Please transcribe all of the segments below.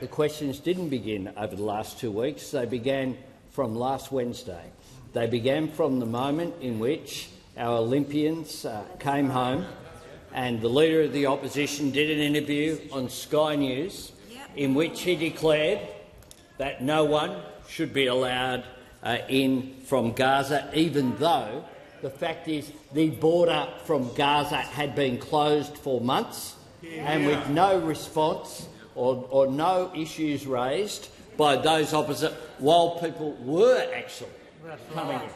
the questions didn't begin over the last 2 weeks. They began from last Wednesday. They began from the moment in which our Olympians came home and the Leader of the Opposition did an interview on Sky News in which he declared that no one should be allowed in from Gaza, even though the fact is the border from Gaza had been closed for months and with no response or no issues raised by those opposite while people were actually coming in.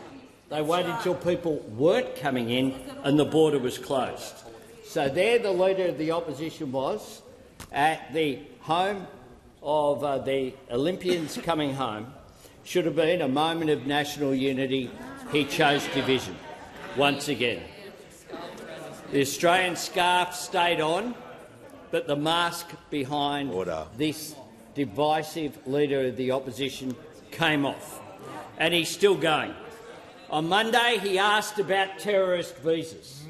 They waited until people weren't coming in and the border was closed. So there the Leader of the Opposition was at the home of the Olympians coming home. Should have been a moment of national unity. He chose division once again. The Australian scarf stayed on, but the mask behind this divisive Leader of the Opposition came off, and he's still going. On Monday, he asked about terrorist visas.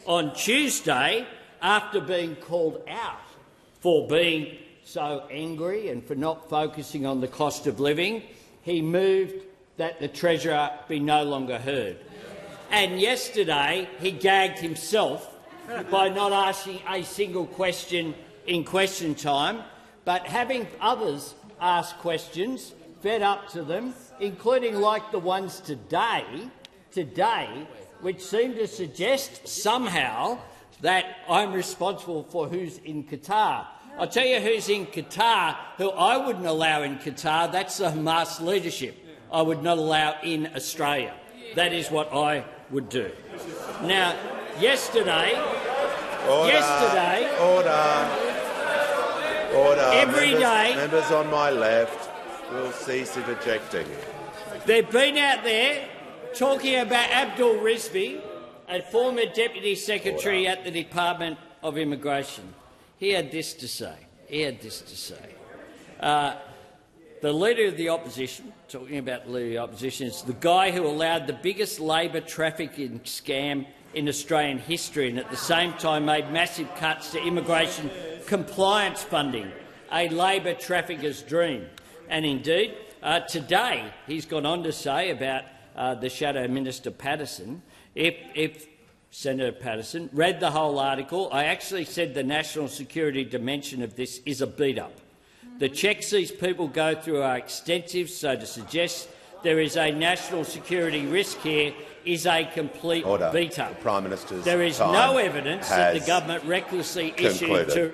On Tuesday, after being called out for being so angry and for not focusing on the cost of living, he moved that the Treasurer be no longer heard. And yesterday, he gagged himself by not asking a single question in question time, but having others ask questions, fed up to them, including like the ones today, which seem to suggest somehow that I'm responsible for who's in Qatar. I'll tell you who's in Qatar, who I wouldn't allow in Qatar. That's the Hamas leadership. I would not allow in Australia. That is what I would do. Now, yesterday, every day, members on my left will cease interjecting. They've been out there talking about Abul Rizvi, a former Deputy Secretary at the Department of Immigration. He had this to say. The Leader of the Opposition, talking about the Leader of the Opposition, is the guy who allowed the biggest labour trafficking scam in Australian history and at the same time made massive cuts to immigration compliance funding, a labour trafficker's dream. And indeed, today he's gone on to say about the Shadow Minister Paterson, if Senator Paterson read the whole article, I actually said the national security dimension of this is a beat-up. The checks these people go through are extensive, so to suggest there is a national security risk here is a complete beat-up. Prime Minister's there is no evidence that the government recklessly issued